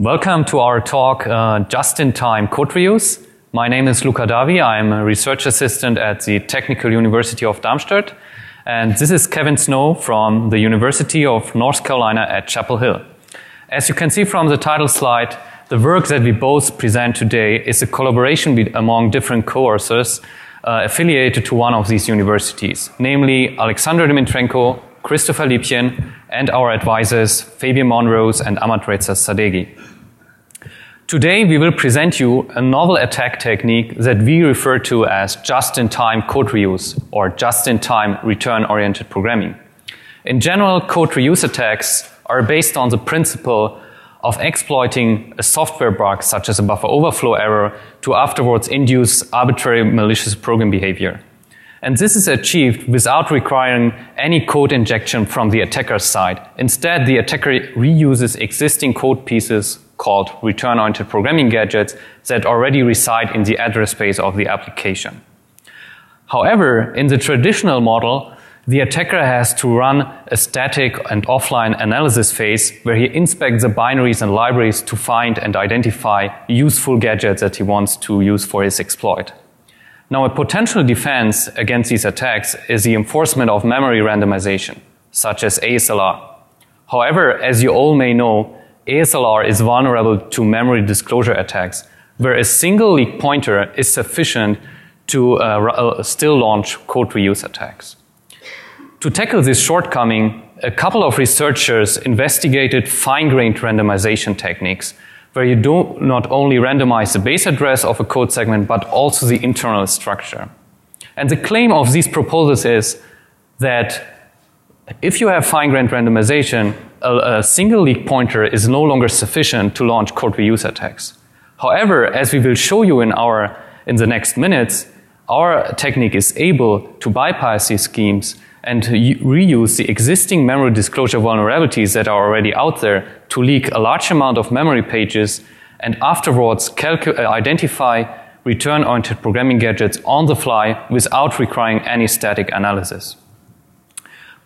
Welcome to our talk, Just-in-Time Code Reuse. My name is Luca Davi. I'm a research assistant at the Technical University of Darmstadt. And this is Kevin Snow from the University of North Carolina at Chapel Hill. As you can see from the title slide, the work that we both present today is a collaboration among different co-authors affiliated to one of these universities, namely Alexander Dmytrenko, Christopher Liebchen, and our advisors Fabian Monrose and Ahmad Reza Sadeghi. Today we will present you a novel attack technique that we refer to as just-in-time code reuse or just-in-time return-oriented programming. In general, code reuse attacks are based on the principle of exploiting a software bug such as a buffer overflow error to afterwards induce arbitrary malicious program behavior. And this is achieved without requiring any code injection from the attacker's side. Instead, the attacker reuses existing code pieces called return-oriented programming gadgets that already reside in the address space of the application. However, in the traditional model, the attacker has to run a static and offline analysis phase where he inspects the binaries and libraries to find and identify useful gadgets that he wants to use for his exploit. Now, a potential defense against these attacks is the enforcement of memory randomization, such as ASLR. However, as you all may know, ASLR is vulnerable to memory disclosure attacks, where a single leak pointer is sufficient to still launch code reuse attacks. To tackle this shortcoming, a couple of researchers investigated fine-grained randomization techniques, where you do not only randomize the base address of a code segment, but also the internal structure. And the claim of these proposals is that if you have fine-grained randomization, a single leak pointer is no longer sufficient to launch code reuse attacks. However, as we will show you in the next minutes, our technique is able to bypass these schemes and to reuse the existing memory disclosure vulnerabilities that are already out there to leak a large amount of memory pages and afterwards identify return-oriented programming gadgets on the fly without requiring any static analysis.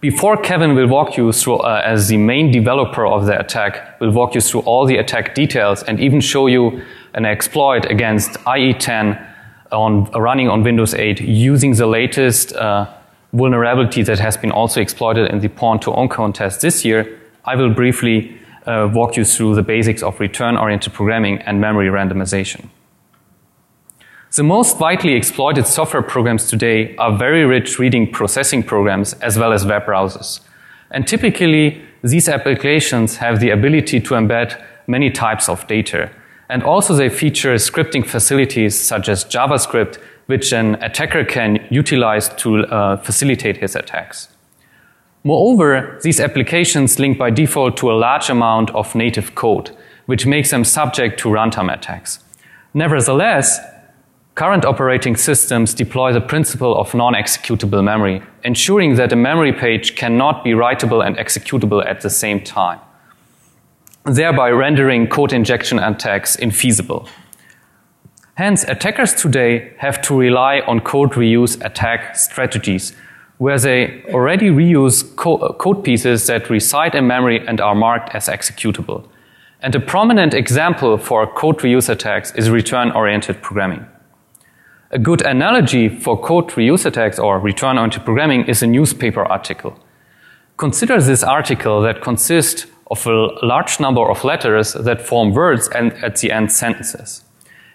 Before Kevin will walk you through, as the main developer of the attack, will walk you through all the attack details and even show you an exploit against IE10 running on Windows 8 using the latest vulnerability that has been also exploited in the pawn-to-own contest this year, I will briefly walk you through the basics of return-oriented programming and memory randomization. The most widely exploited software programs today are very rich reading processing programs as well as web browsers. And typically, these applications have the ability to embed many types of data. And also they feature scripting facilities such as JavaScript, which an attacker can utilize to facilitate his attacks. Moreover, these applications link by default to a large amount of native code, which makes them subject to runtime attacks. Nevertheless, current operating systems deploy the principle of non-executable memory, ensuring that a memory page cannot be writable and executable at the same time, thereby rendering code injection attacks infeasible. Hence, attackers today have to rely on code reuse attack strategies, where they already reuse code pieces that reside in memory and are marked as executable. And a prominent example for code reuse attacks is return-oriented programming. A good analogy for code reuse attacks or return-oriented programming is a newspaper article. Consider this article that consists of a large number of letters that form words and at the end sentences.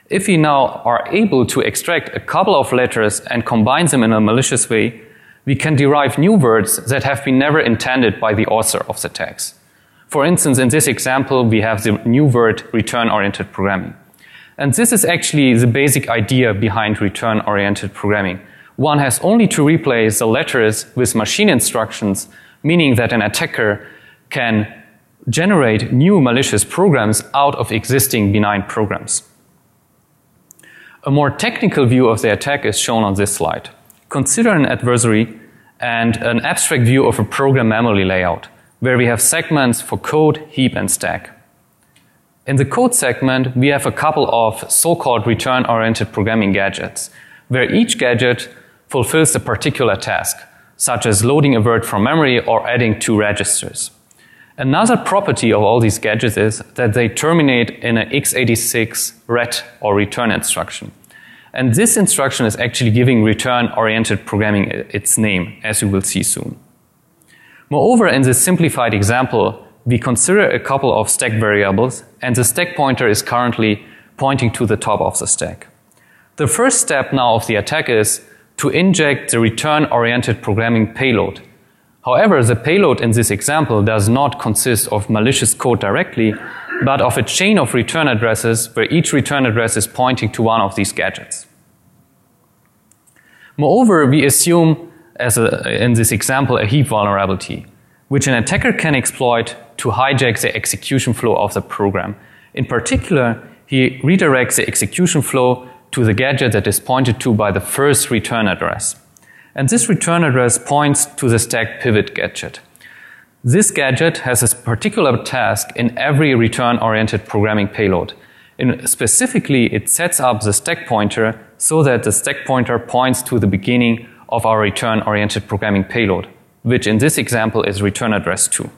If we now are able to extract a couple of letters and combine them in a malicious way, we can derive new words that have been never intended by the author of the text. For instance, in this example, we have the new word return-oriented programming. And this is actually the basic idea behind return-oriented programming. One has only to replace the letters with machine instructions, meaning that an attacker can generate new malicious programs out of existing benign programs. A more technical view of the attack is shown on this slide. Consider an adversary and an abstract view of a program memory layout, where we have segments for code, heap, and stack. In the code segment, we have a couple of so-called return-oriented programming gadgets, where each gadget fulfills a particular task, such as loading a word from memory or adding two registers. Another property of all these gadgets is that they terminate in an x86 ret or return instruction. And this instruction is actually giving return-oriented programming its name, as you will see soon. Moreover, in this simplified example, we consider a couple of stack variables, and the stack pointer is currently pointing to the top of the stack. The first step now of the attack is to inject the return-oriented programming payload. However, the payload in this example does not consist of malicious code directly, but of a chain of return addresses where each return address is pointing to one of these gadgets. Moreover, we assume, in this example, a heap vulnerability, which an attacker can exploit to hijack the execution flow of the program. In particular, he redirects the execution flow to the gadget that is pointed to by the first return address. And this return address points to the stack pivot gadget. This gadget has a particular task in every return-oriented programming payload. Specifically, it sets up the stack pointer so that the stack pointer points to the beginning of our return-oriented programming payload, which in this example is return address 2.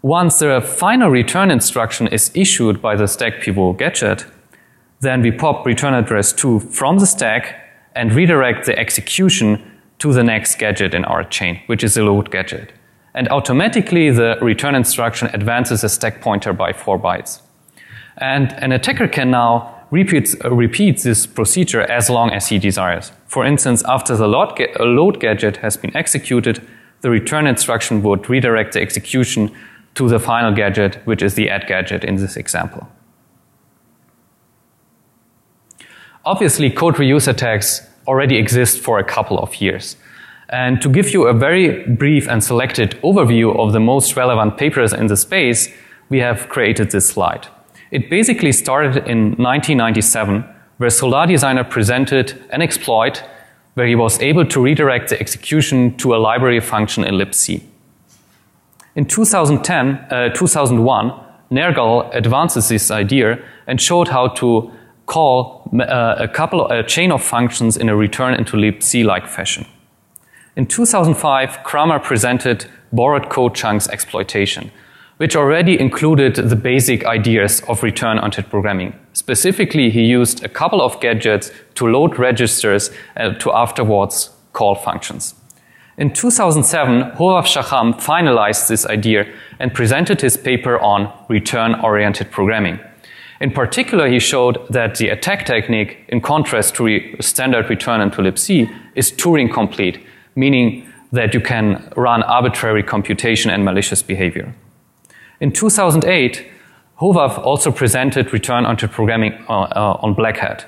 Once the final return instruction is issued by the stack pivot gadget, then we pop return address 2 from the stack and redirect the execution to the next gadget in our chain, which is the load gadget. And automatically the return instruction advances the stack pointer by 4 bytes. And an attacker can now repeat this procedure as long as he desires. For instance, after the load gadget has been executed, the return instruction would redirect the execution to the final gadget, which is the add gadget in this example. Obviously, code reuse attacks already exist for a couple of years. And to give you a very brief and selected overview of the most relevant papers in the space, we have created this slide. It basically started in 1997, where Solar Designer presented an exploit where he was able to redirect the execution to a library function in libc. In 2001, Nergal advances this idea and showed how to call a chain of functions in a return into libc-like fashion. In 2005, Kramer presented borrowed code chunks exploitation, which already included the basic ideas of return-oriented programming. Specifically, he used a couple of gadgets to load registers to afterwards call functions. In 2007, Hovav Shacham finalized this idea and presented his paper on return-oriented programming. In particular, he showed that the attack technique, in contrast to standard return into libc, is Turing complete, meaning that you can run arbitrary computation and malicious behavior. In 2008, Hovav also presented return-oriented programming on Black Hat.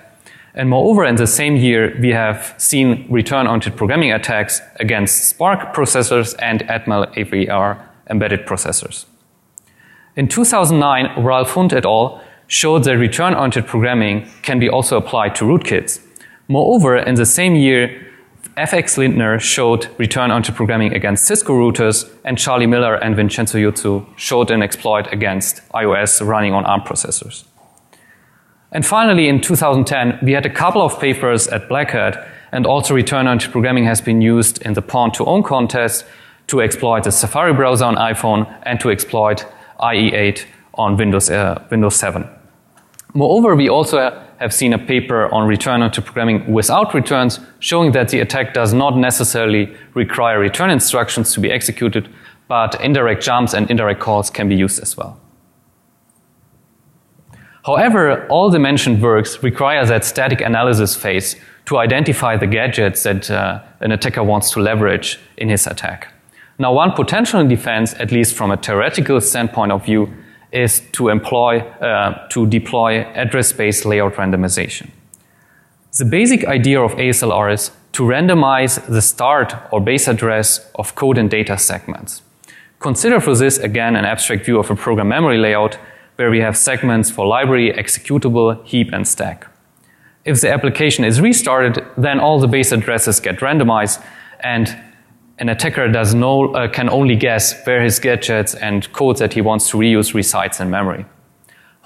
And moreover, in the same year, we have seen return-oriented programming attacks against Spark processors and Atmel AVR embedded processors. In 2009, Ralph Hund et al. Showed that return-oriented programming can be also applied to rootkits. Moreover, in the same year, FX Lindner showed return-oriented programming against Cisco routers, and Charlie Miller and Vincenzo Yuzzu showed an exploit against iOS running on ARM processors. And finally, in 2010, we had a couple of papers at Black Hat, and also return-oriented programming has been used in the Pawn-to-Own contest to exploit the Safari browser on iPhone and to exploit IE8 on Windows 7. Moreover, we also have seen a paper on return-oriented programming without returns, showing that the attack does not necessarily require return instructions to be executed, but indirect jumps and indirect calls can be used as well. However, all the mentioned works require that static analysis phase to identify the gadgets that an attacker wants to leverage in his attack. Now, one potential defense, at least from a theoretical standpoint of view, is to deploy address space layout randomization. The basic idea of ASLR is to randomize the start or base address of code and data segments. Consider for this, again, an abstract view of a program memory layout where we have segments for library, executable, heap, and stack. If the application is restarted, then all the base addresses get randomized, and an attacker can only guess where his gadgets and code that he wants to reuse resides in memory.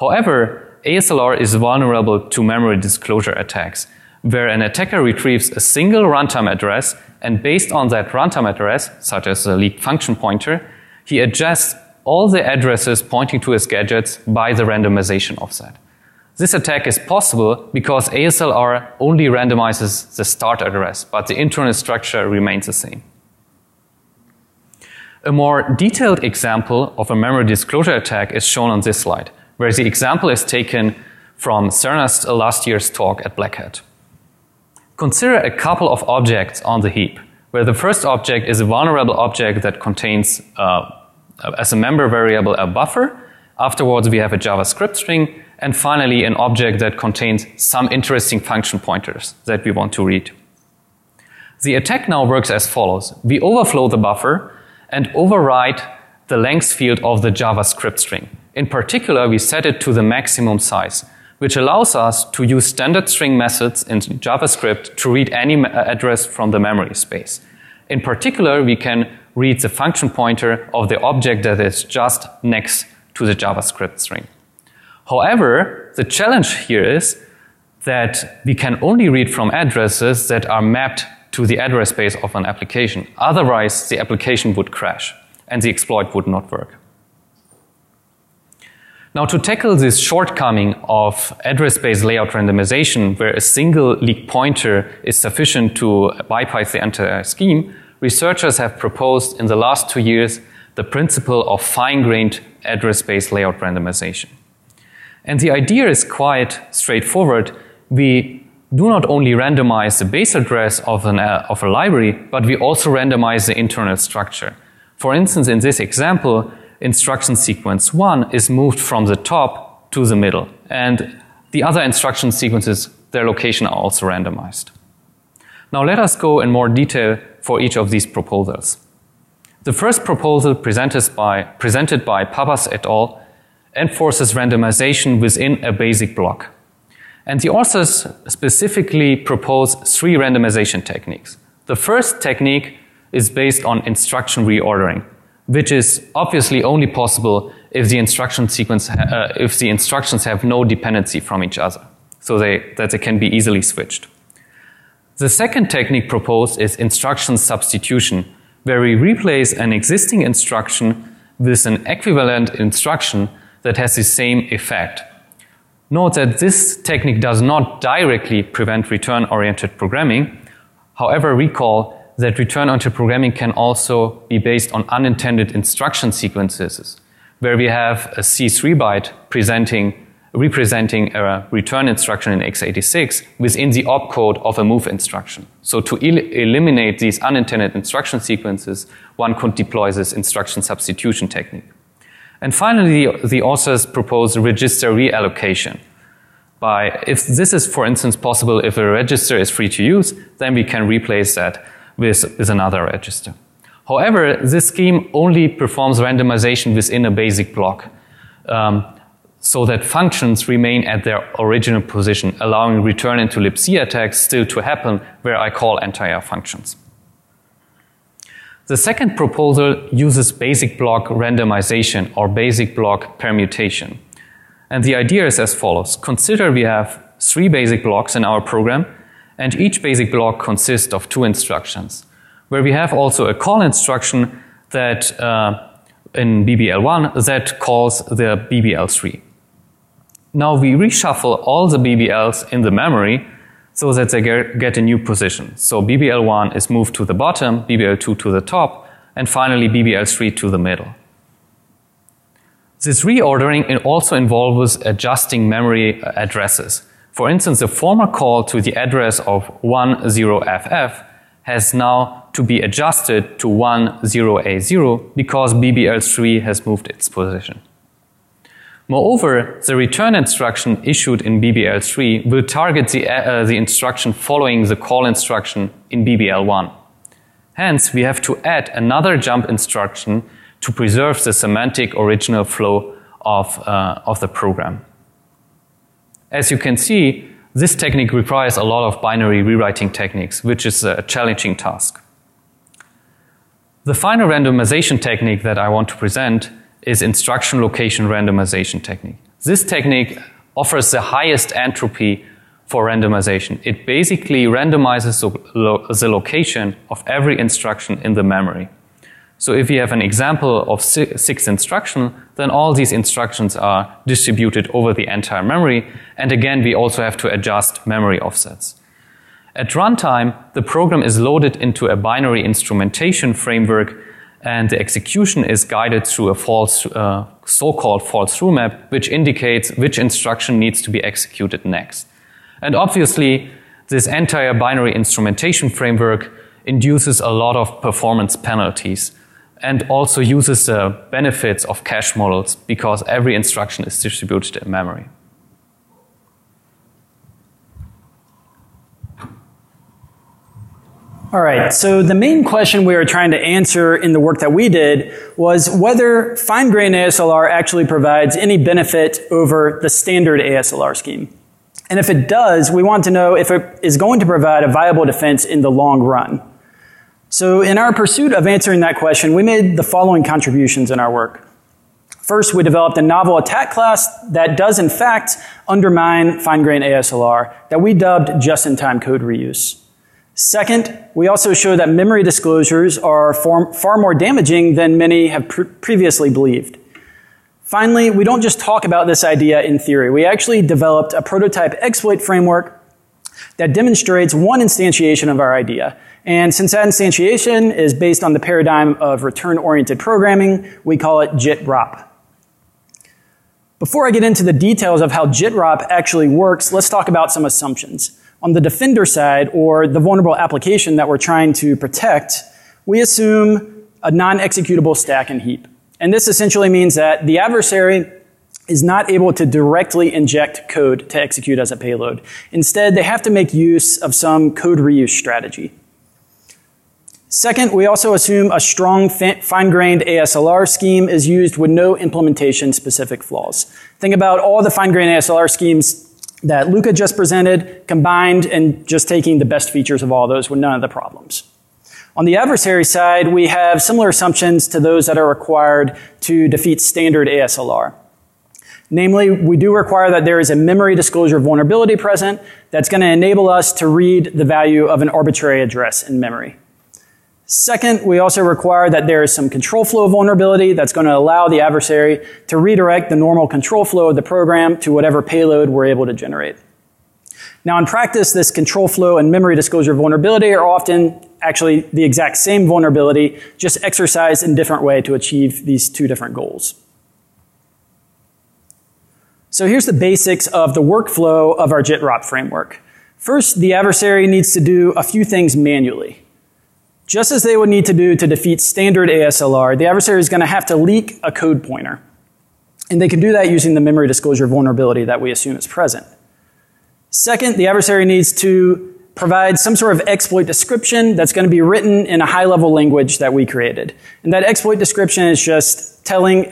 However, ASLR is vulnerable to memory disclosure attacks, where an attacker retrieves a single runtime address, and based on that runtime address, such as a leaked function pointer, he adjusts all the addresses pointing to its gadgets by the randomization offset. This attack is possible because ASLR only randomizes the start address, but the internal structure remains the same. A more detailed example of a memory disclosure attack is shown on this slide, where the example is taken from Serna's last year's talk at Black Hat. Consider a couple of objects on the heap, where the first object is a vulnerable object that contains, as a member variable, a buffer. Afterwards, we have a JavaScript string, and finally, an object that contains some interesting function pointers that we want to read. The attack now works as follows. We overflow the buffer and override the length field of the JavaScript string. In particular, we set it to the maximum size, which allows us to use standard string methods in JavaScript to read any address from the memory space. In particular, we can read the function pointer of the object that is just next to the JavaScript string. However, the challenge here is that we can only read from addresses that are mapped to the address space of an application. Otherwise, the application would crash and the exploit would not work. Now, to tackle this shortcoming of address space layout randomization, where a single leak pointer is sufficient to bypass the entire scheme, researchers have proposed in the last 2 years the principle of fine-grained address space layout randomization. And the idea is quite straightforward. We do not only randomize the base address of a library, but we also randomize the internal structure. For instance, in this example, instruction sequence 1 is moved from the top to the middle, and the other instruction sequences, their location are also randomized. Now let us go in more detail for each of these proposals. The first proposal presented by Papas et al. Enforces randomization within a basic block. And the authors specifically propose 3 randomization techniques. The first technique is based on instruction reordering, which is obviously only possible if the instruction sequence, if the instructions have no dependency from each other, so that they can be easily switched. The second technique proposed is instruction substitution, where we replace an existing instruction with an equivalent instruction that has the same effect. Note that this technique does not directly prevent return-oriented programming. However, recall that return-oriented programming can also be based on unintended instruction sequences, where we have a C3 byte representing a return instruction in x86 within the opcode of a move instruction. So to eliminate these unintended instruction sequences, one could deploy this instruction substitution technique. And finally, the authors propose register reallocation. If this is, for instance, possible if a register is free to use, then we can replace that with another register. However, this scheme only performs randomization within a basic block, so that functions remain at their original position, allowing return into libc attacks still to happen where I call entire functions. The second proposal uses basic block randomization or basic block permutation. And the idea is as follows. Consider we have 3 basic blocks in our program, and each basic block consists of 2 instructions, where we have also a call instruction that in BBL1 that calls the BBL3. Now we reshuffle all the BBLs in the memory so that they get a new position. So BBL1 is moved to the bottom, BBL2 to the top, and finally BBL3 to the middle. This reordering also involves adjusting memory addresses. For instance, the former call to the address of 10FF has now to be adjusted to 10A0 because BBL3 has moved its position. Moreover, the return instruction issued in BBL3 will target the instruction following the call instruction in BBL1. Hence, we have to add another jump instruction to preserve the semantic original flow of the program. As you can see, this technique requires a lot of binary rewriting techniques, which is a challenging task. The final randomization technique that I want to present is instruction location randomization technique. This technique offers the highest entropy for randomization. It basically randomizes the location of every instruction in the memory. So if we have an example of 6 instructions, then all these instructions are distributed over the entire memory. And again, we also have to adjust memory offsets. At runtime, the program is loaded into a binary instrumentation framework, and the execution is guided through a so-called false-through map, which indicates which instruction needs to be executed next. And obviously, this entire binary instrumentation framework induces a lot of performance penalties and also uses the benefits of cache models because every instruction is distributed in memory. All right, so the main question we were trying to answer in the work that we did was whether fine-grained ASLR actually provides any benefit over the standard ASLR scheme. And if it does, we want to know if it is going to provide a viable defense in the long run. So in our pursuit of answering that question, we made the following contributions in our work. First, we developed a novel attack class that does in fact undermine fine-grained ASLR that we dubbed just-in-time code reuse. Second, we also show that memory disclosures are far more damaging than many have previously believed. Finally, we don't just talk about this idea in theory. We actually developed a prototype exploit framework that demonstrates one instantiation of our idea. And since that instantiation is based on the paradigm of return-oriented programming, we call it JIT-ROP. Before I get into the details of how JIT-ROP actually works, let's talk about some assumptions. On the defender side, or the vulnerable application that we're trying to protect, we assume a non-executable stack and heap. And this essentially means that the adversary is not able to directly inject code to execute as a payload. Instead, they have to make use of some code reuse strategy. Second, we also assume a strong fine-grained ASLR scheme is used with no implementation-specific flaws. Think about all the fine-grained ASLR schemes that Luca just presented, combined and just taking the best features of all those with none of the problems. On the adversary side, we have similar assumptions to those that are required to defeat standard ASLR. Namely, we do require that there is a memory disclosure vulnerability present that's going to enable us to read the value of an arbitrary address in memory. Second, we also require that there is some control flow vulnerability that's going to allow the adversary to redirect the normal control flow of the program to whatever payload we're able to generate. Now, in practice, this control flow and memory disclosure vulnerability are often actually the exact same vulnerability, just exercised in a different way to achieve these two different goals. So here's the basics of the workflow of our JIT-ROP framework. First, the adversary needs to do a few things manually. Just as they would need to do to defeat standard ASLR, the adversary is going to have to leak a code pointer. And they can do that using the memory disclosure vulnerability that we assume is present. Second, the adversary needs to provide some sort of exploit description that's going to be written in a high-level language that we created. And that exploit description is just telling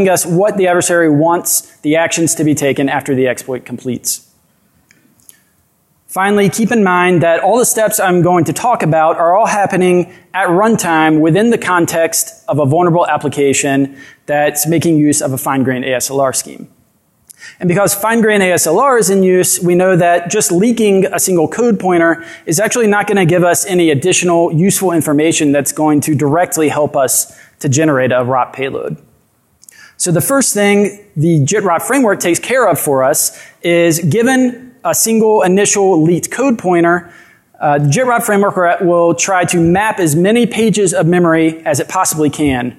us what the adversary wants the actions to be taken after the exploit completes. Finally, keep in mind that all the steps I'm going to talk about are all happening at runtime within the context of a vulnerable application that's making use of a fine-grained ASLR scheme. And because fine-grained ASLR is in use, we know that just leaking a single code pointer is actually not going to give us any additional useful information that's going to directly help us to generate a ROP payload. So the first thing the JIT-ROP framework takes care of for us is, given a single initial leaked code pointer, the JIT-ROP framework will try to map as many pages of memory as it possibly can.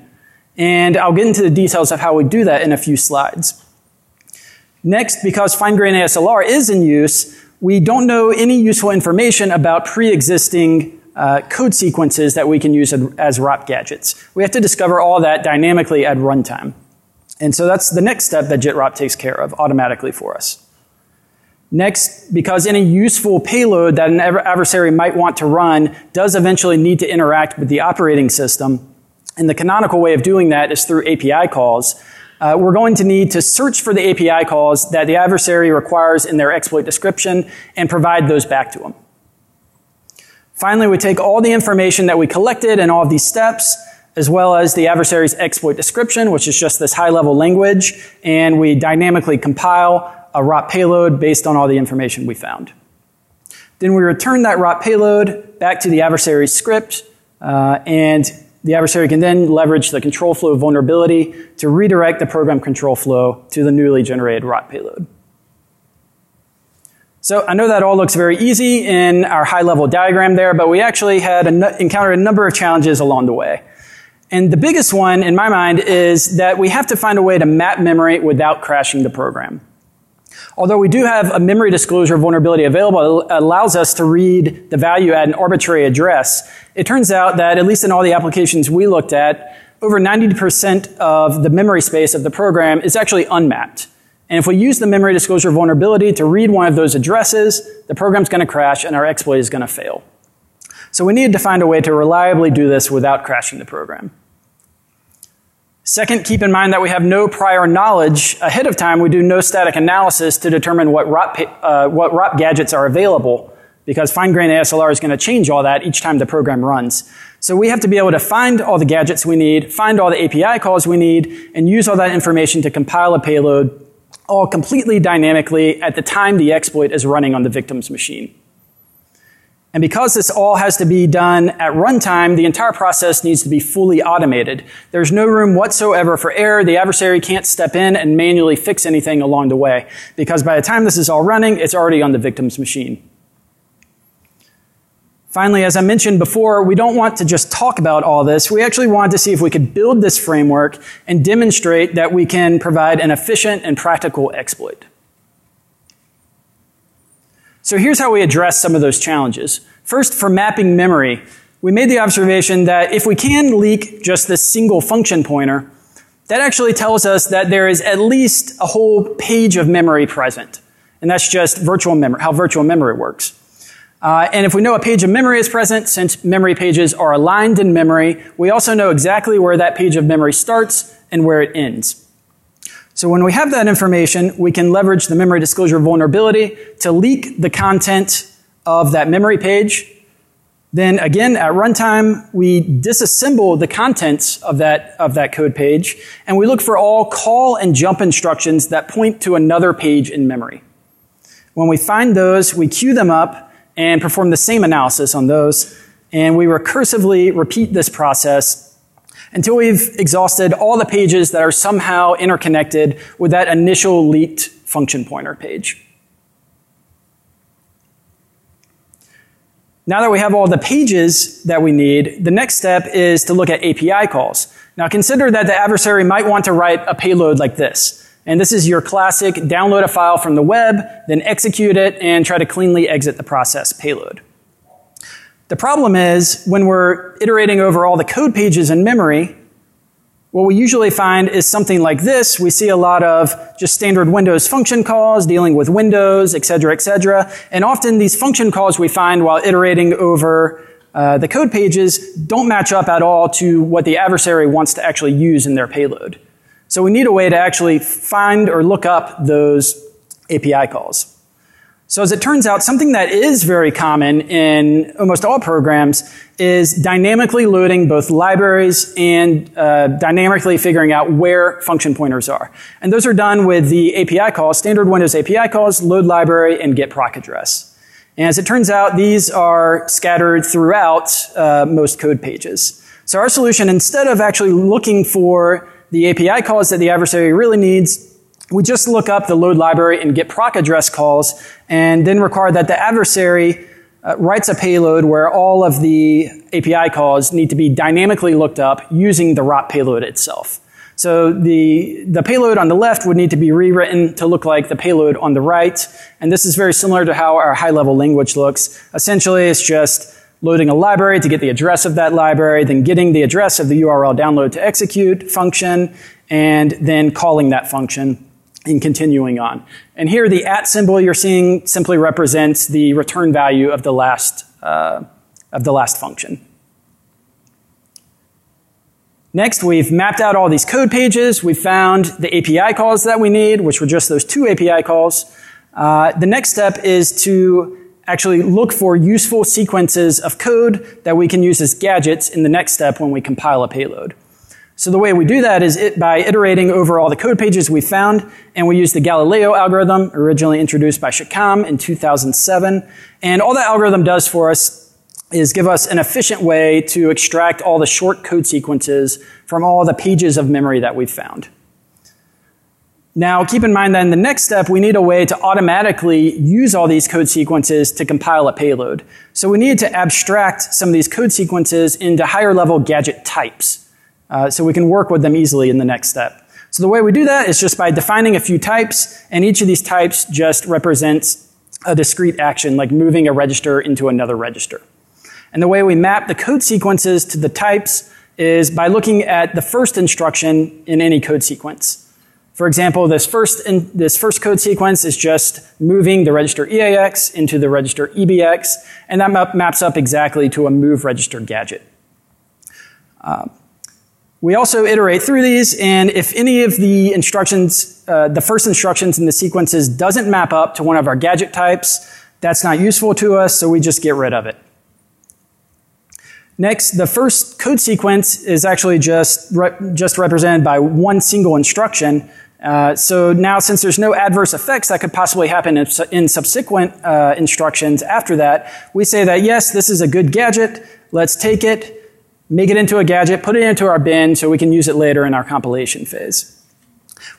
And I'll get into the details of how we do that in a few slides. Next, because fine-grained ASLR is in use, we don't know any useful information about pre-existing code sequences that we can use as ROP gadgets. We have to discover all that dynamically at runtime. And so that's the next step that JIT-ROP takes care of automatically for us. Next, because any useful payload that an adversary might want to run does eventually need to interact with the operating system, and the canonical way of doing that is through API calls, we're going to need to search for the API calls that the adversary requires in their exploit description and provide those back to them. Finally, we take all the information that we collected in all of these steps, as well as the adversary's exploit description, which is just this high-level language, and we dynamically compile a ROP payload based on all the information we found. Then we return that ROP payload back to the adversary's script, and the adversary can then leverage the control flow vulnerability to redirect the program control flow to the newly generated ROT payload. So I know that all looks very easy in our high-level diagram there, but we actually had encountered a number of challenges along the way. And the biggest one, in my mind, is that we have to find a way to map memory without crashing the program. Although we do have a memory disclosure vulnerability available, it allows us to read the value at an arbitrary address. It turns out that, at least in all the applications we looked at, over 90% of the memory space of the program is actually unmapped. And if we use the memory disclosure vulnerability to read one of those addresses, the program's going to crash and our exploit is going to fail. So we needed to find a way to reliably do this without crashing the program. Second, keep in mind that we have no prior knowledge. Ahead of time, we do no static analysis to determine what ROT gadgets are available, because fine-grained ASLR is going to change all that each time the program runs. So we have to be able to find all the gadgets we need, find all the API calls we need, and use all that information to compile a payload all completely dynamically at the time the exploit is running on the victim's machine. And because this all has to be done at runtime, the entire process needs to be fully automated. There's no room whatsoever for error. The adversary can't step in and manually fix anything along the way, because by the time this is all running, it's already on the victim's machine. Finally, as I mentioned before, we don't want to just talk about all this. We actually wanted to see if we could build this framework and demonstrate that we can provide an efficient and practical exploit. So here's how we address some of those challenges. First, for mapping memory, we made the observation that if we can leak just this single function pointer, that actually tells us that there is at least a whole page of memory present. And that's just virtual memory, how virtual memory works. And if we know a page of memory is present, since memory pages are aligned in memory, we also know exactly where that page of memory starts and where it ends. So when we have that information, we can leverage the memory disclosure vulnerability to leak the content of that memory page. Then again, at runtime, we disassemble the contents of that code page, and we look for all call and jump instructions that point to another page in memory. When we find those, we queue them up and perform the same analysis on those, and we recursively repeat this process until we've exhausted all the pages that are somehow interconnected with that initial leaked function pointer page. Now that we have all the pages that we need, the next step is to look at API calls. Now consider that the adversary might want to write a payload like this. And this is your classic download a file from the web, then execute it, and try to cleanly exit the process payload. The problem is, when we're iterating over all the code pages in memory, what we usually find is something like this. We see a lot of just standard Windows function calls dealing with Windows, et cetera, and often these function calls we find while iterating over the code pages don't match up at all to what the adversary wants to actually use in their payload. So we need a way to actually find or look up those API calls. So as it turns out, something that is very common in almost all programs is dynamically loading both libraries and dynamically figuring out where function pointers are. And those are done with the API calls, standard Windows API calls, load library, and get proc address. And as it turns out, these are scattered throughout most code pages. So our solution, instead of actually looking for the API calls that the adversary really needs, we just look up the load library and get proc address calls, and then require that the adversary writes a payload where all of the API calls need to be dynamically looked up using the ROT payload itself. So the payload on the left would need to be rewritten to look like the payload on the right, and this is very similar to how our high-level language looks. Essentially, it's just loading a library to get the address of that library, then getting the address of the URL download to execute function, and then calling that function and continuing on. And here the @ symbol you're seeing simply represents the return value of the last function. Next, we've mapped out all these code pages. We found the API calls that we need, which were just those 2 API calls. The next step is to actually look for useful sequences of code that we can use as gadgets in the next step when we compile a payload. So the way we do that is by iterating over all the code pages we found, and we use the Galileo algorithm, originally introduced by Shikam in 2007. And all that algorithm does for us is give us an efficient way to extract all the short code sequences from all the pages of memory that we've found. Now, keep in mind that in the next step, we need a way to automatically use all these code sequences to compile a payload. So we need to abstract some of these code sequences into higher level gadget types, so we can work with them easily in the next step. So the way we do that is just by defining a few types, and each of these types just represents a discrete action, like moving a register into another register. And the way we map the code sequences to the types is by looking at the first instruction in any code sequence. For example, this first code sequence is just moving the register EAX into the register EBX, and that maps up exactly to a move register gadget. We also iterate through these, and if any of the instructions, the first instructions in the sequences doesn't map up to one of our gadget types, that's not useful to us, so we just get rid of it. Next, the first code sequence is actually just represented by one single instruction. So now, since there's no adverse effects that could possibly happen in subsequent instructions after that, we say that yes, this is a good gadget. Let's take it, make it into a gadget, put it into our bin so we can use it later in our compilation phase.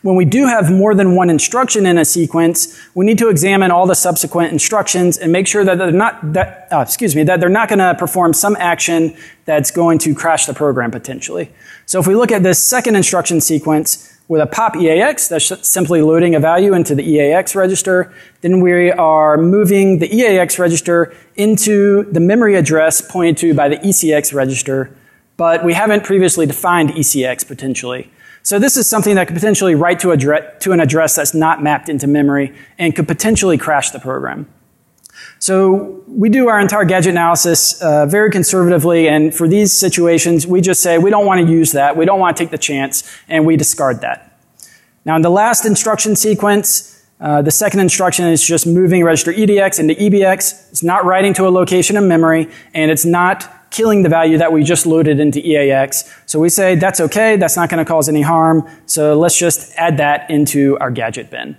When we do have more than one instruction in a sequence, we need to examine all the subsequent instructions and make sure that they're not going to perform some action that's going to crash the program potentially. So if we look at this second instruction sequence with a pop EAX, that's simply loading a value into the EAX register, then we are moving the EAX register into the memory address pointed to by the ECX register, but we haven't previously defined ECX potentially. So this is something that could potentially write to an address that's not mapped into memory and could potentially crash the program. So we do our entire gadget analysis very conservatively, and for these situations, we just say we don't want to use that, we don't want to take the chance, and we discard that. Now in the last instruction sequence, the second instruction is just moving register EDX into EBX. It's not writing to a location in memory, and it's not killing the value that we just loaded into EAX. So we say that's okay, that's not going to cause any harm, so let's just add that into our gadget bin.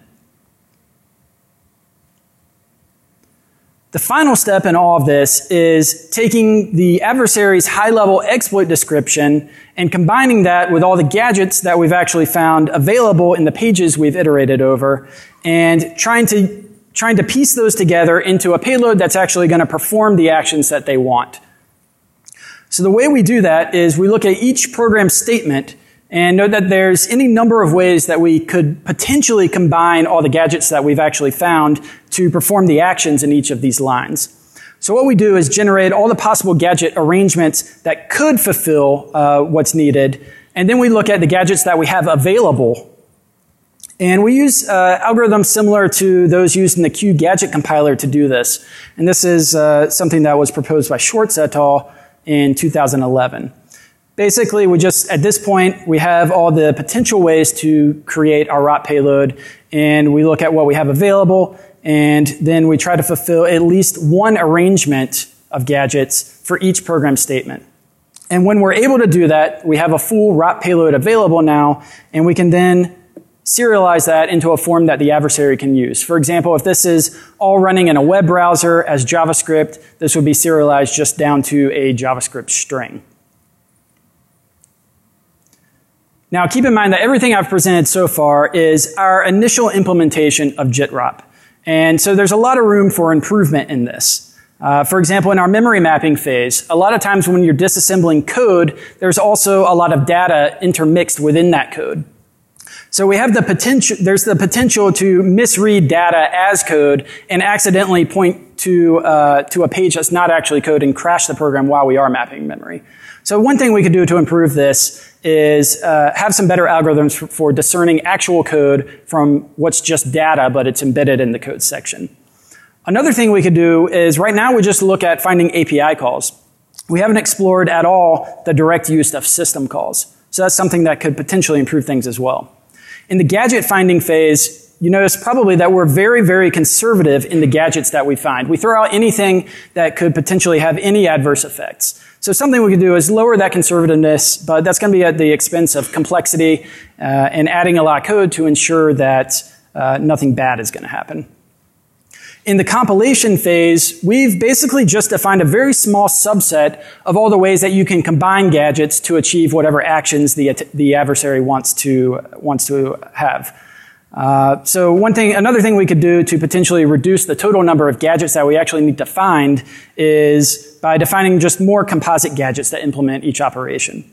The final step in all of this is taking the adversary's high-level exploit description and combining that with all the gadgets that we've actually found available in the pages we've iterated over, and trying to piece those together into a payload that's actually going to perform the actions that they want. So the way we do that is we look at each program statement and note that there's any number of ways that we could potentially combine all the gadgets that we've actually found to perform the actions in each of these lines. So what we do is generate all the possible gadget arrangements that could fulfill what's needed, and then we look at the gadgets that we have available. And we use algorithms similar to those used in the Q gadget compiler to do this. And this is something that was proposed by Schwartz et al. In 2011. Basically, at this point, we have all the potential ways to create our ROT payload, and we look at what we have available, and then we try to fulfill at least one arrangement of gadgets for each program statement. And when we're able to do that, we have a full ROT payload available now, and we can then serialize that into a form that the adversary can use. For example, if this is all running in a web browser as JavaScript, this would be serialized just down to a JavaScript string. Now keep in mind that everything I've presented so far is our initial implementation of JIT-ROP. And so there's a lot of room for improvement in this. For example, in our memory mapping phase, a lot of times when you're disassembling code, there's also a lot of data intermixed within that code. So we have there's the potential to misread data as code and accidentally point to a page that's not actually code and crash the program while we are mapping memory. So one thing we could do to improve this is have some better algorithms for discerning actual code from what's just data, but it's embedded in the code section. Another thing we could do is right now we just look at finding API calls. We haven't explored at all the direct use of system calls. So that's something that could potentially improve things as well. In the gadget finding phase, you notice probably that we're very, very conservative in the gadgets that we find. We throw out anything that could potentially have any adverse effects. So something we could do is lower that conservativeness, but that's going to be at the expense of complexity and adding a lot of code to ensure that nothing bad is going to happen. In the compilation phase, we've basically just defined a very small subset of all the ways that you can combine gadgets to achieve whatever actions the adversary wants to have. So another thing we could do to potentially reduce the total number of gadgets that we actually need to find is by defining just more composite gadgets that implement each operation.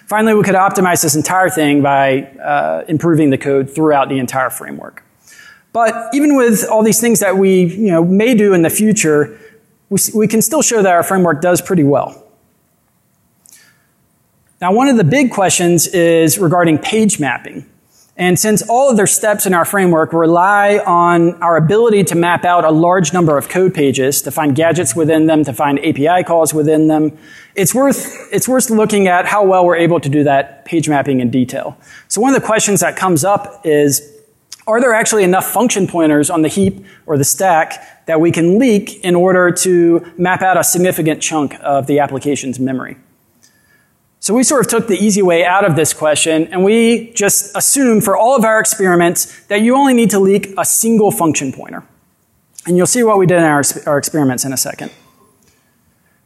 Finally, we could optimize this entire thing by improving the code throughout the entire framework. But even with all these things that we may do in the future, we can still show that our framework does pretty well. Now, one of the big questions is regarding page mapping. And since all of their steps in our framework rely on our ability to map out a large number of code pages, to find gadgets within them, to find API calls within them, it's worth looking at how well we're able to do that page mapping in detail. So one of the questions that comes up is, are there actually enough function pointers on the heap or the stack that we can leak in order to map out a significant chunk of the application's memory? So we sort of took the easy way out of this question, and we just assume for all of our experiments that you only need to leak a single function pointer. And you'll see what we did in our experiments in a second.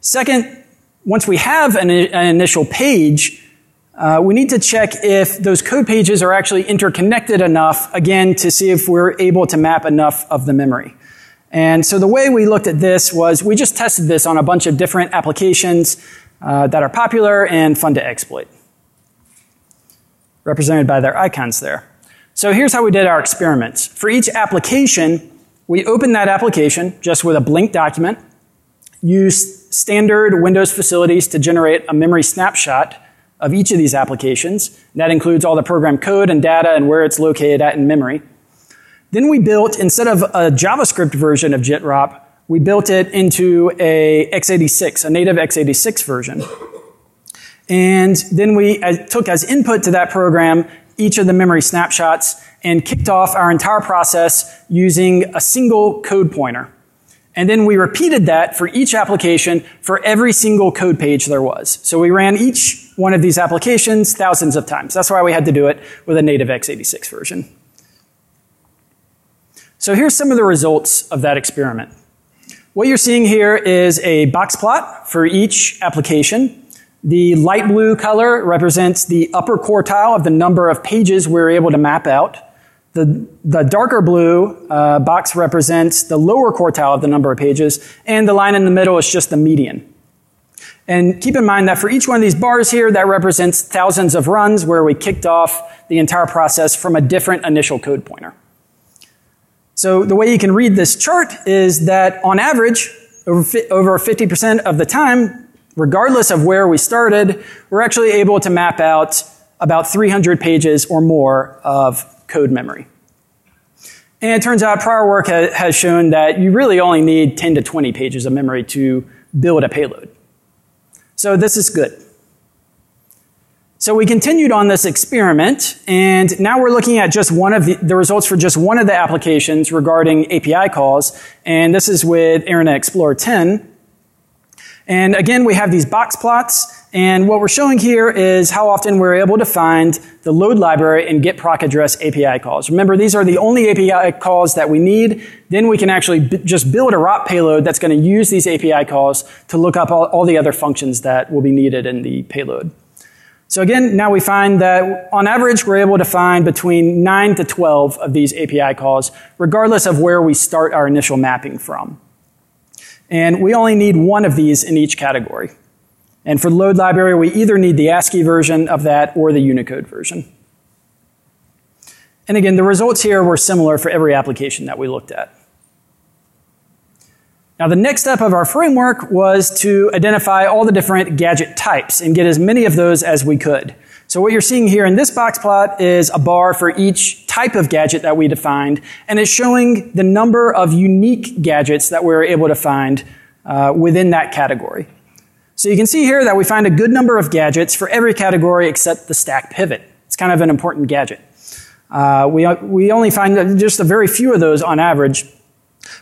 Second, once we have an initial page, we need to check if those code pages are actually interconnected enough, again, to see if we're able to map enough of the memory. And so the way we looked at this was we just tested this on a bunch of different applications that are popular and fun to exploit, represented by their icons there. So here's how we did our experiments. For each application, we opened that application just with a blank document, used standard Windows facilities to generate a memory snapshot of each of these applications. That includes all the program code and data and where it's located at in memory. Then we built, instead of a JavaScript version of JIT-ROP, we built it into a x86, a native x86 version. And then we took as input to that program each of the memory snapshots and kicked off our entire process using a single code pointer. And then we repeated that for each application for every single code page there was. So we ran each one of these applications thousands of times. That's why we had to do it with a native x86 version. So here's some of the results of that experiment. What you're seeing here is a box plot for each application. The light blue color represents the upper quartile of the number of pages we're able to map out. The darker blue box represents the lower quartile of the number of pages, and the line in the middle is just the median. And keep in mind that for each one of these bars here, that represents thousands of runs where we kicked off the entire process from a different initial code pointer. So the way you can read this chart is that on average, over 50% of the time, regardless of where we started, we're actually able to map out about 300 pages or more of code memory. And it turns out prior work has shown that you really only need 10 to 20 pages of memory to build a payload. So this is good. So we continued on this experiment, and now we're looking at just one of the results for just one of the applications regarding API calls, and this is with Internet Explorer 10. And again, we have these box plots, and what we're showing here is how often we're able to find the load library and get proc address API calls. Remember, these are the only API calls that we need. Then we can actually just build a ROP payload that's going to use these API calls to look up all the other functions that will be needed in the payload. So again, now we find that on average, we're able to find between 9 to 12 of these API calls, regardless of where we start our initial mapping from. And we only need one of these in each category. And for the load library, we either need the ASCII version of that or the Unicode version. And again, the results here were similar for every application that we looked at. Now, the next step of our framework was to identify all the different gadget types and get as many of those as we could. So what you're seeing here in this box plot is a bar for each type of gadget that we defined, and it's showing the number of unique gadgets that we're able to find within that category. So you can see here that we find a good number of gadgets for every category except the stack pivot. It's kind of an important gadget. We only find just a very few of those on average.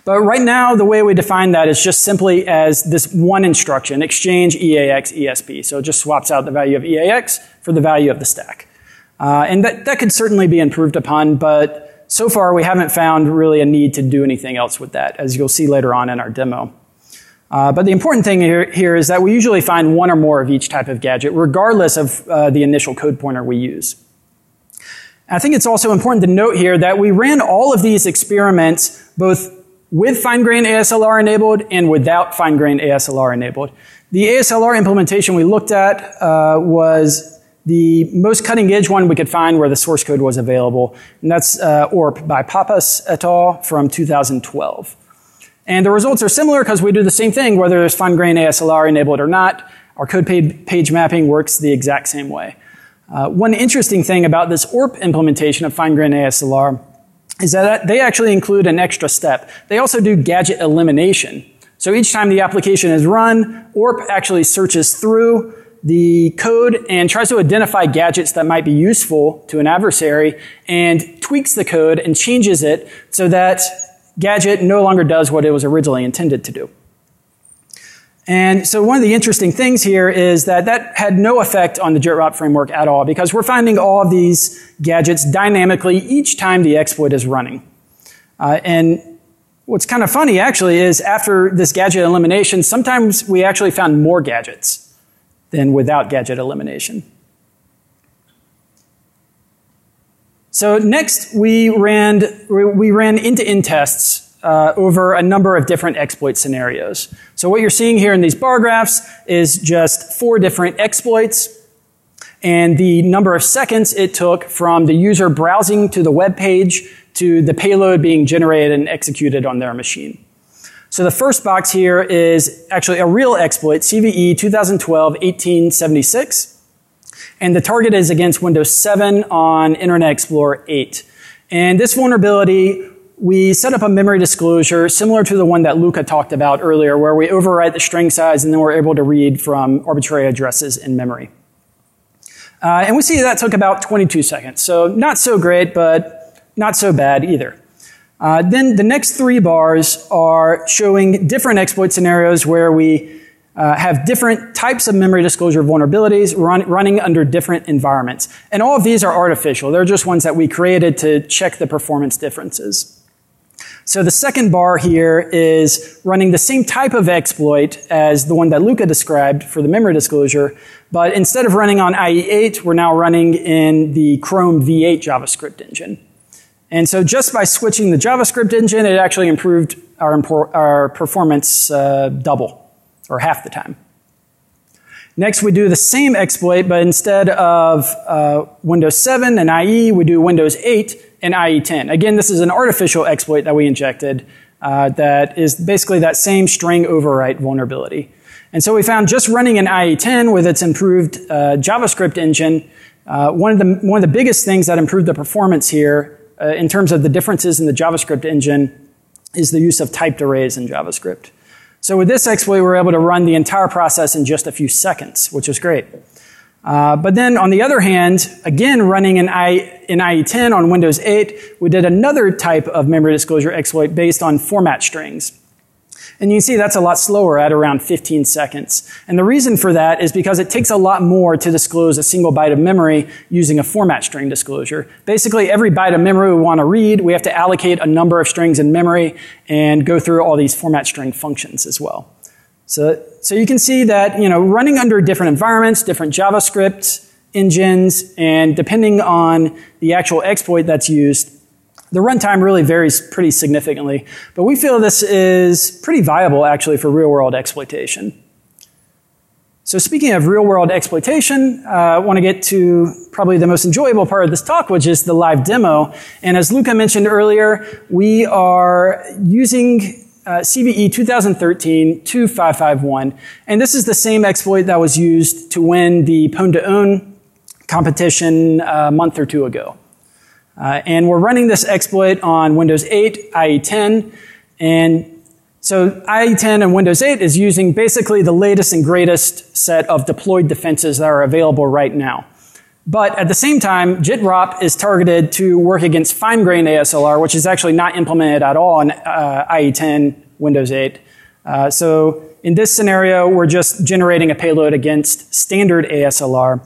But right now, the way we define that is just simply as this one instruction, exchange EAX ESP. So it just swaps out the value of EAX for the value of the stack. And that could certainly be improved upon, but so far we haven't found really a need to do anything else with that, as you'll see later on in our demo. But the important thing here is that we usually find one or more of each type of gadget, regardless of the initial code pointer we use. I think it's also important to note here that we ran all of these experiments both with fine-grained ASLR enabled and without fine-grained ASLR enabled. The ASLR implementation we looked at was the most cutting-edge one we could find where the source code was available, and that's ORP by Pappas et al. From 2012. And the results are similar because we do the same thing whether there's fine-grained ASLR enabled or not. Our code page mapping works the exact same way. One interesting thing about this ORP implementation of fine-grained ASLR is that they actually include an extra step. They also do gadget elimination. So each time the application is run, ORP actually searches through the code and tries to identify gadgets that might be useful to an adversary and tweaks the code and changes it so that gadget no longer does what it was originally intended to do. And so one of the interesting things here is that that had no effect on the JIT-ROP framework at all, because we're finding all of these gadgets dynamically each time the exploit is running. And what's kind of funny actually is after this gadget elimination, sometimes we actually found more gadgets than without gadget elimination. So next we ran end-to-end tests over a number of different exploit scenarios. So what you're seeing here in these bar graphs is just 4 different exploits and the number of seconds it took from the user browsing to the web page to the payload being generated and executed on their machine. So the first box here is actually a real exploit, CVE 2012-1876. And the target is against Windows 7 on Internet Explorer 8. And this vulnerability, we set up a memory disclosure similar to the one that Luca talked about earlier, where we overwrite the string size and then we're able to read from arbitrary addresses in memory. And we see that took about 22 seconds. So not so great, but not so bad either. Then the next 3 bars are showing different exploit scenarios where we have different types of memory disclosure vulnerabilities running under different environments. And all of these are artificial. They're just ones that we created to check the performance differences. So the second bar here is running the same type of exploit as the one that Luca described for the memory disclosure, but instead of running on IE8, we're now running in the Chrome V8 JavaScript engine. And so just by switching the JavaScript engine, it actually improved our performance double, or half the time. Next, we do the same exploit, but instead of Windows 7 and IE, we do Windows 8 and IE10. Again, this is an artificial exploit that we injected that is basically that same string overwrite vulnerability. And so we found just running in IE10 with its improved JavaScript engine, one of the biggest things that improved the performance here in terms of the differences in the JavaScript engine is the use of typed arrays in JavaScript. So with this exploit, we're able to run the entire process in just a few seconds, which is great. But then on the other hand, again running in IE10 on Windows 8, we did another type of memory disclosure exploit based on format strings. And you can see that's a lot slower at around 15 seconds. And the reason for that is because it takes a lot more to disclose a single byte of memory using a format string disclosure. Basically, every byte of memory we want to read, we have to allocate a number of strings in memory and go through all these format string functions as well. So you can see that, running under different environments, different JavaScript engines, and depending on the actual exploit that's used, the runtime really varies pretty significantly, but we feel this is pretty viable actually for real-world exploitation. So speaking of real-world exploitation, I want to get to probably the most enjoyable part of this talk, which is the live demo. And as Luca mentioned earlier, we are using CVE 2013-2551, and this is the same exploit that was used to win the Pwn2Own competition a month or 2 ago. And we're running this exploit on Windows 8, IE10, and so IE10 and Windows 8 is using basically the latest and greatest set of deployed defenses that are available right now. But at the same time, JIT-ROP is targeted to work against fine-grained ASLR, which is actually not implemented at all in IE10, Windows 8. So in this scenario, we're just generating a payload against standard ASLR.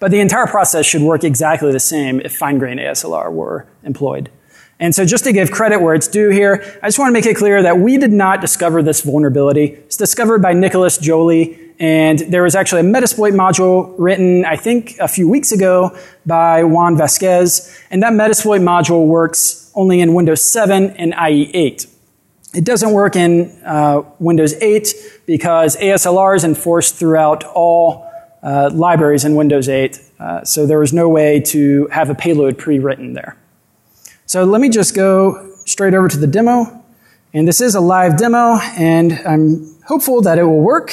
But the entire process should work exactly the same if fine-grained ASLR were employed. And so just to give credit where it's due here, I just want to make it clear that we did not discover this vulnerability. It's discovered by Nicholas Joly, and there was actually a Metasploit module written, I think, a few weeks ago by Juan Vasquez, and that Metasploit module works only in Windows 7 and IE 8. It doesn't work in Windows 8 because ASLR is enforced throughout all libraries in Windows 8, so there was no way to have a payload pre-written there. So let me just go straight over to the demo. And this is a live demo, and I'm hopeful that it will work.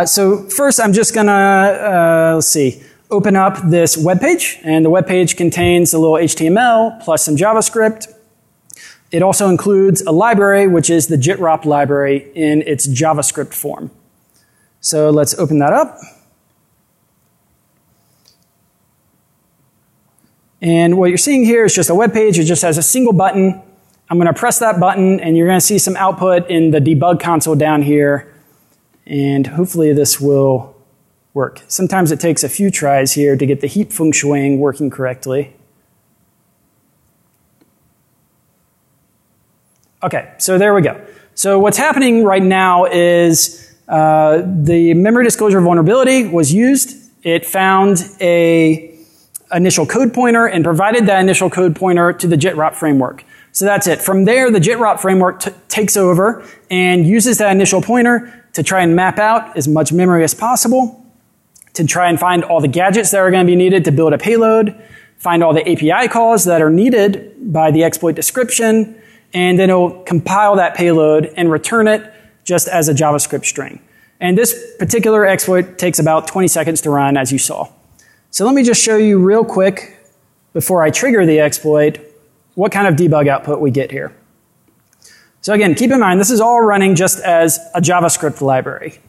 So first I'm just gonna, let's see, open up this web page. And the web page contains a little HTML plus some JavaScript. It also includes a library, which is the JITROP library in its JavaScript form. So let's open that up. And what you're seeing here is just a web page. It just has a single button. I'm going to press that button, and you're going to see some output in the debug console down here. And hopefully this will work. Sometimes it takes a few tries here to get the heap feng shuiing working correctly. Okay, so there we go. So what's happening right now is the memory disclosure vulnerability was used. It found a initial code pointer and provided that initial code pointer to the JITROP framework. So that's it. From there, the JITROP framework takes over and uses that initial pointer to try and map out as much memory as possible, to try and find all the gadgets that are going to be needed to build a payload, find all the API calls that are needed by the exploit description, and then it'll compile that payload and return it just as a JavaScript string. And this particular exploit takes about 20 seconds to run, as you saw. So let me just show you real quick, before I trigger the exploit, what kind of debug output we get here. So again, keep in mind, this is all running just as a JavaScript library.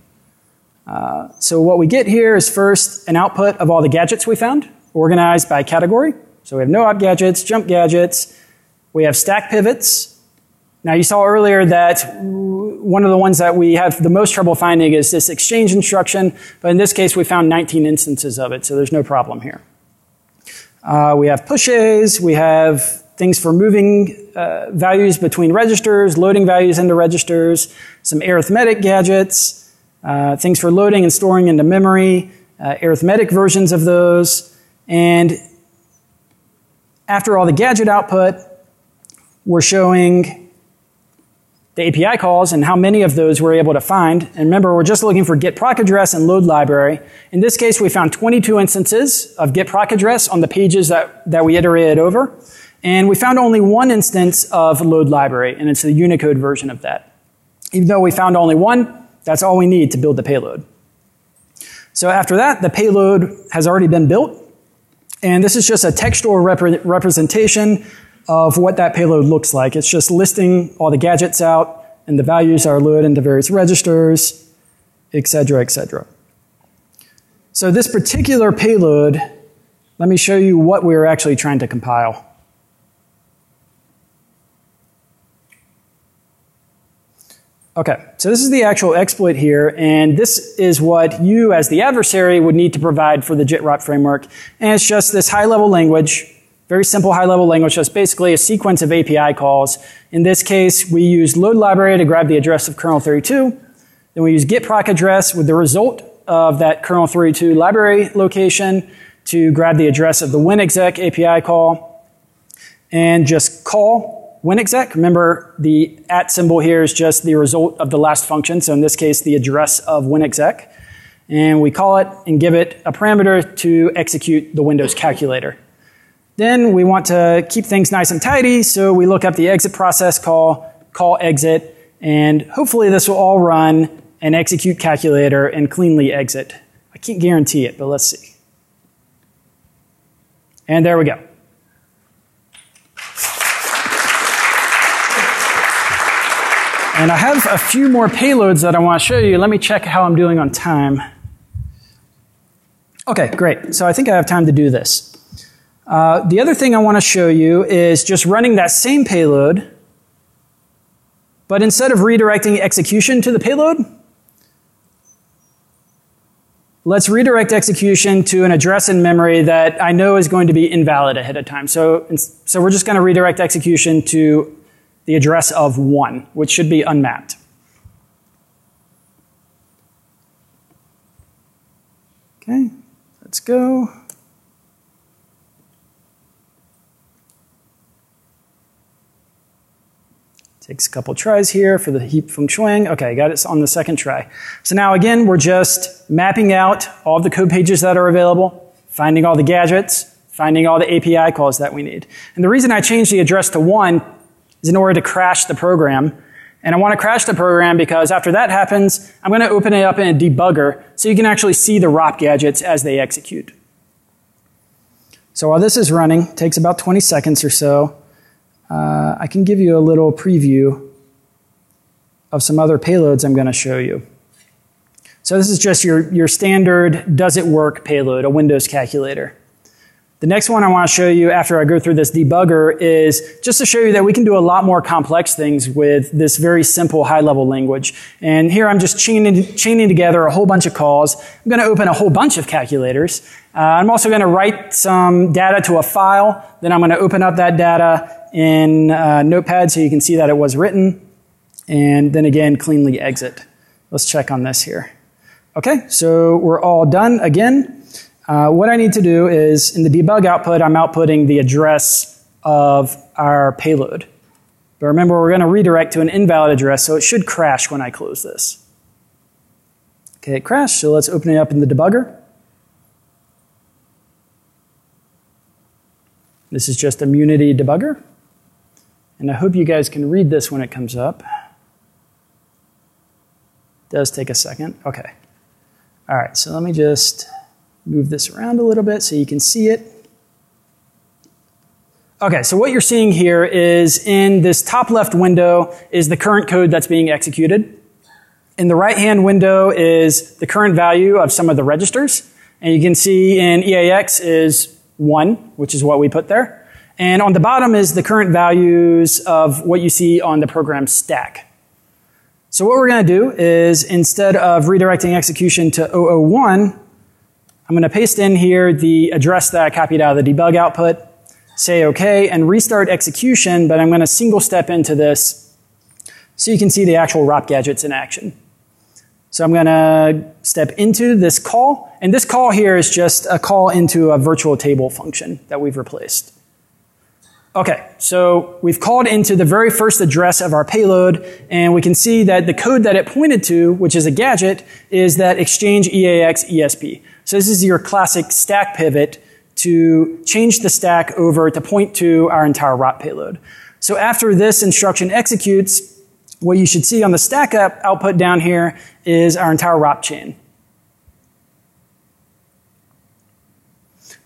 So what we get here is first an output of all the gadgets we found, organized by category. So we have no-op gadgets, jump gadgets, we have stack pivots. Now you saw earlier that one of the ones that we have the most trouble finding is this exchange instruction, but in this case we found 19 instances of it, so there's no problem here. We have pushes, we have things for moving values between registers, loading values into registers, some arithmetic gadgets, things for loading and storing into memory, arithmetic versions of those, and after all the gadget output, we're showing the API calls and how many of those we're able to find. And remember, we're just looking for get proc address and load library. In this case, we found 22 instances of get proc address on the pages that we iterated over. And we found only one instance of load library, and it's the Unicode version of that. Even though we found only one, that's all we need to build the payload. So after that, the payload has already been built. And this is just a textual representation of what that payload looks like. It's just listing all the gadgets out, and the values are loaded into various registers, etc., etc. So this particular payload, let me show you what we're actually trying to compile. Okay, so this is the actual exploit here, and this is what you as the adversary would need to provide for the JITROP framework. And it's just this high-level language, very simple high-level language, just basically a sequence of API calls. In this case, we use load library to grab the address of kernel 32. Then we use get proc address with the result of that kernel 32 library location to grab the address of the winexec API call, and just call winexec. Remember, the @ symbol here is just the result of the last function, so in this case, the address of winexec. And we call it and give it a parameter to execute the Windows calculator. Then we want to keep things nice and tidy, so we look up the exit process call exit, and hopefully this will all run and execute calculator and cleanly exit. I can't guarantee it, but let's see. And there we go. And I have a few more payloads that I want to show you. Let me check how I'm doing on time. Okay, great. So I think I have time to do this. The other thing I want to show you is just running that same payload, but instead of redirecting execution to the payload, let's redirect execution to an address in memory that I know is going to be invalid ahead of time. So we're just going to redirect execution to the address of 1, which should be unmapped. Okay, let's go. Takes a couple tries here for the heap feng shuang. Okay, got it on the second try. So now again, we're just mapping out all of the code pages that are available, finding all the gadgets, finding all the API calls that we need. And the reason I changed the address to 1 is in order to crash the program. And I want to crash the program because after that happens, I'm going to open it up in a debugger so you can actually see the ROP gadgets as they execute. So while this is running, it takes about 20 seconds or so. I can give you a little preview of some other payloads I'm going to show you. So this is just your standard does it work payload, a Windows calculator. The next one I want to show you after I go through this debugger is just to show you that we can do a lot more complex things with this very simple high-level language. And here I'm just chaining together a whole bunch of calls. I'm going to open a whole bunch of calculators. I'm also going to write some data to a file. Then I'm going to open up that data in Notepad so you can see that it was written. And then again, cleanly exit. Let's check on this here. Okay, so we're all done again. What I need to do is, in the debug output, I'm outputting the address of our payload. But remember, we're going to redirect to an invalid address, so it should crash when I close this. Okay, it crashed, so let's open it up in the debugger. This is just a Munity debugger. And I hope you guys can read this when it comes up. It does take a second. Okay. All right, so let me just move this around a little bit so you can see it. Okay, so what you're seeing here is in this top left window is the current code that's being executed. In the right-hand window is the current value of some of the registers. And you can see in EAX is 1, which is what we put there. And on the bottom is the current values of what you see on the program stack. So what we're going to do is, instead of redirecting execution to 001, I'm going to paste in here the address that I copied out of the debug output, say OK, and restart execution, but I'm going to single step into this so you can see the actual ROP gadgets in action. So I'm going to step into this call, and this call here is just a call into a virtual table function that we've replaced. Okay, so we've called into the very first address of our payload, and we can see that the code that it pointed to, which is a gadget, is that exchange EAX ESP. So this is your classic stack pivot to change the stack over to point to our entire ROP payload. So after this instruction executes, what you should see on the stack output down here is our entire ROP chain.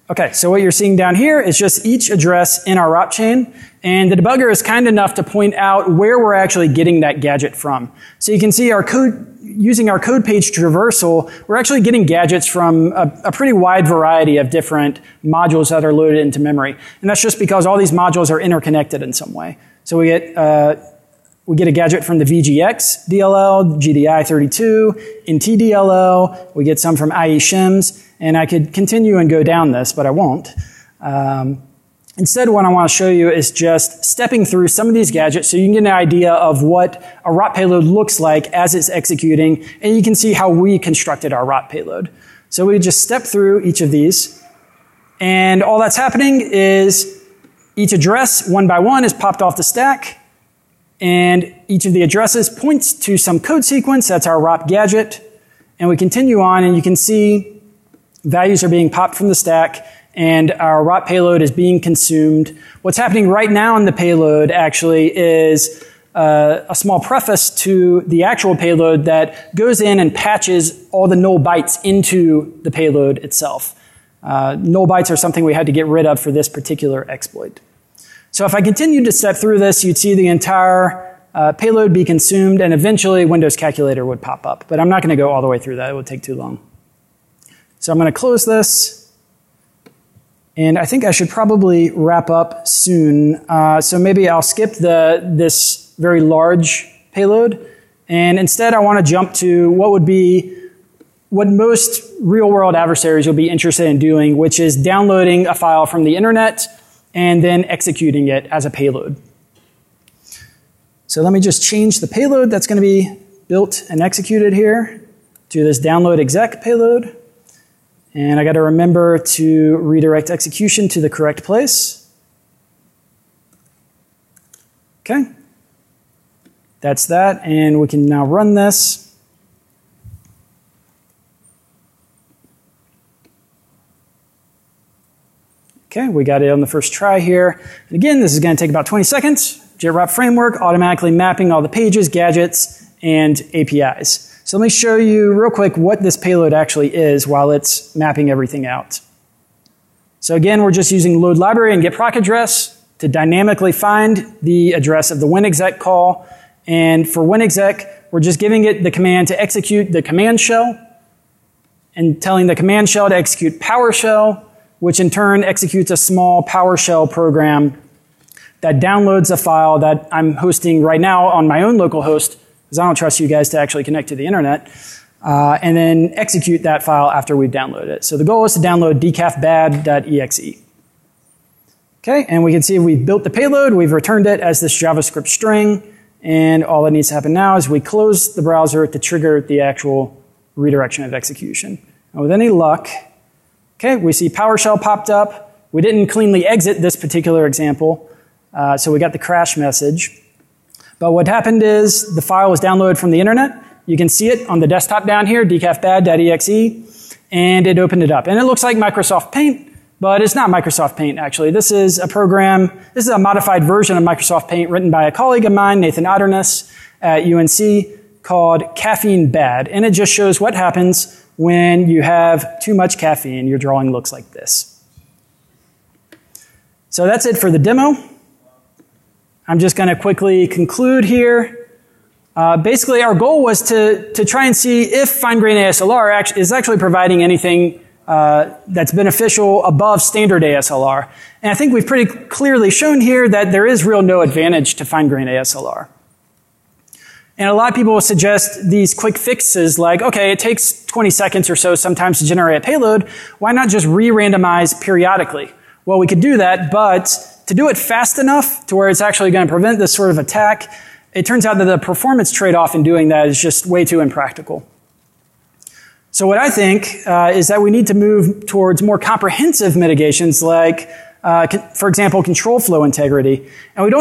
Okay, so what you're seeing down here is just each address in our ROP chain, and the debugger is kind enough to point out where we're actually getting that gadget from. So you can see our code, using our code page traversal, we're actually getting gadgets from a pretty wide variety of different modules that are loaded into memory. And that's just because all these modules are interconnected in some way. So we get a gadget from the VGX DLL, GDI32, NT DLL, we get some from IE shims, and I could continue and go down this, but I won't. Instead, what I want to show you is just stepping through some of these gadgets so you can get an idea of what a ROP payload looks like as it's executing, and you can see how we constructed our ROP payload. So we just step through each of these, and all that's happening is each address, one by one, is popped off the stack, and each of the addresses points to some code sequence. That's our ROP gadget, and we continue on, and you can see values are being popped from the stack, and our ROP payload is being consumed. What's happening right now in the payload actually is a small preface to the actual payload that goes in and patches all the null bytes into the payload itself. Null bytes are something we had to get rid of for this particular exploit. So if I continued to step through this, you'd see the entire payload be consumed, and eventually Windows Calculator would pop up. But I'm not going to go all the way through that. It would take too long. So I'm going to close this, and I think I should probably wrap up soon. So maybe I'll skip this very large payload, and instead I want to jump to what would be what most real-world adversaries will be interested in doing, which is downloading a file from the internet and then executing it as a payload. So let me just change the payload that's going to be built and executed here to this download exec payload. And I got to remember to redirect execution to the correct place. Okay. That's that, and we can now run this. Okay, we got it on the first try here. And again, this is going to take about 20 seconds. JWrap framework automatically mapping all the pages, gadgets, and APIs. So let me show you real quick what this payload actually is while it's mapping everything out. So again, we're just using load library and get proc address to dynamically find the address of the winexec call. And for winexec, we're just giving it the command to execute the command shell and telling the command shell to execute PowerShell, which in turn executes a small PowerShell program that downloads a file that I'm hosting right now on my own local host, because I don't trust you guys to actually connect to the internet, and then execute that file after we've downloaded it. So the goal is to download decafbad.exe. Okay, and we can see we've built the payload, we've returned it as this JavaScript string, and all that needs to happen now is we close the browser to trigger the actual redirection of execution. And with any luck, okay, we see PowerShell popped up. We didn't cleanly exit this particular example, so we got the crash message. But what happened is the file was downloaded from the internet. You can see it on the desktop down here, decafbad.exe, and it opened it up. And it looks like Microsoft Paint, but it's not Microsoft Paint, actually. This is a program, this is a modified version of Microsoft Paint written by a colleague of mine, Nathan Otterness, at UNC, called Caffeine Bad. And it just shows what happens when you have too much caffeine. Your drawing looks like this. So that's it for the demo. I'm just going to quickly conclude here. Basically, our goal was to try and see if fine-grained ASLR is actually providing anything that's beneficial above standard ASLR. And I think we've pretty clearly shown here that there is real no advantage to fine-grained ASLR. And a lot of people will suggest these quick fixes like, okay, it takes 20 seconds or so sometimes to generate a payload. Why not just re-randomize periodically? Well, we could do that, but to do it fast enough to where it's actually going to prevent this sort of attack, it turns out that the performance trade-off in doing that is just way too impractical. So what I think is that we need to move towards more comprehensive mitigations like, for example, control flow integrity. And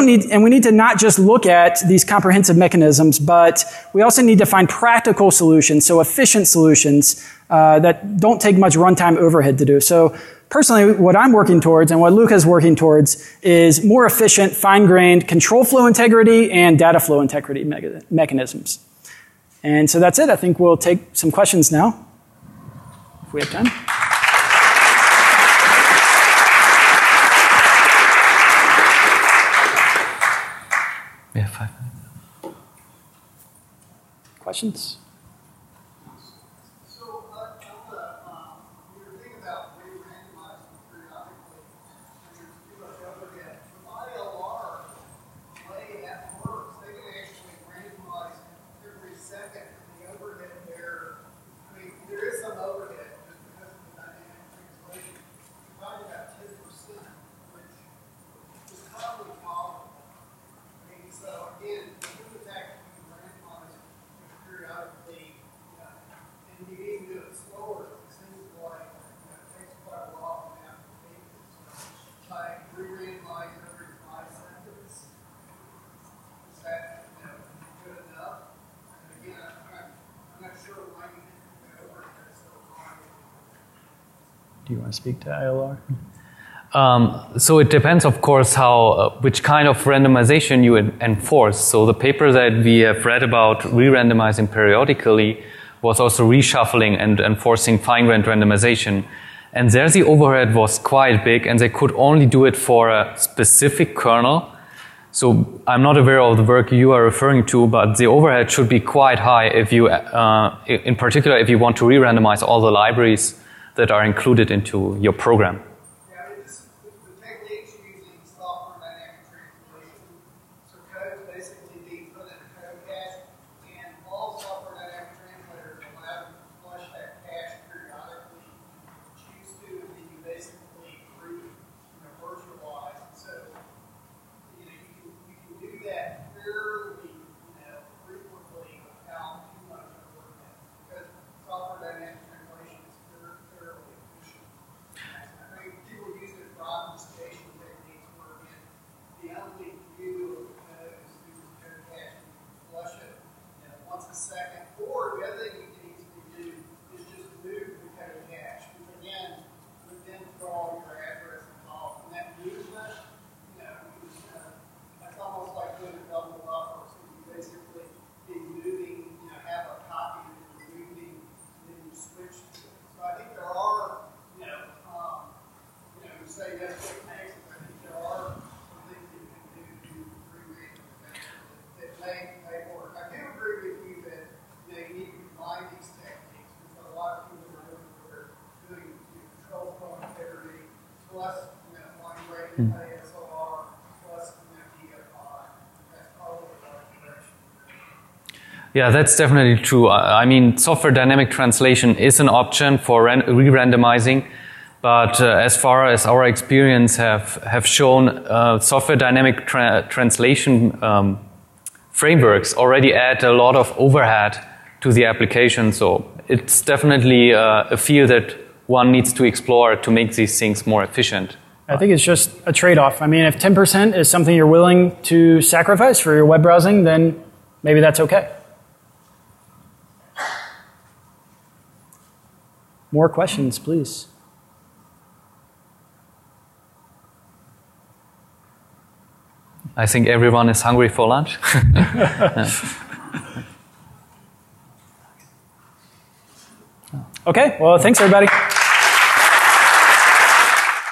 we need to not just look at these comprehensive mechanisms, but we also need to find practical solutions, so efficient solutions that don't take much runtime overhead to do. So personally, what I'm working towards and what Luca is working towards is more efficient, fine-grained control flow integrity and data flow integrity mechanisms. And so that's it. I think we'll take some questions now, if we have time. We have 5 minutes. Questions? Do you want to speak to ILR? So it depends, of course, which kind of randomization you enforce. So the paper that we have read about re-randomizing periodically was also reshuffling and enforcing fine-grained randomization. And there the overhead was quite big, and they could only do it for a specific kernel. So I'm not aware of the work you are referring to, but the overhead should be quite high if you, in particular, if you want to re-randomize all the libraries that are included into your program. Yeah, the techniques using software dynamic translation. So code basically being put in a code cache, and all software dynamic translators allow you to flush that may work. I do agree with you that you need to combine these techniques because a lot of people are doing control point theory plus long-range ASLR plus DFI. That's probably the right direction. Yeah, that's definitely true. I mean, software dynamic translation is an option for re-randomizing, but as far as our experience have shown, software dynamic translation frameworks already add a lot of overhead to the application, so it's definitely a field that one needs to explore to make these things more efficient. I think it's just a trade-off. I mean, if 10% is something you're willing to sacrifice for your web browsing, then maybe that's okay. More questions, please. I think everyone is hungry for lunch. Okay, well, thanks everybody.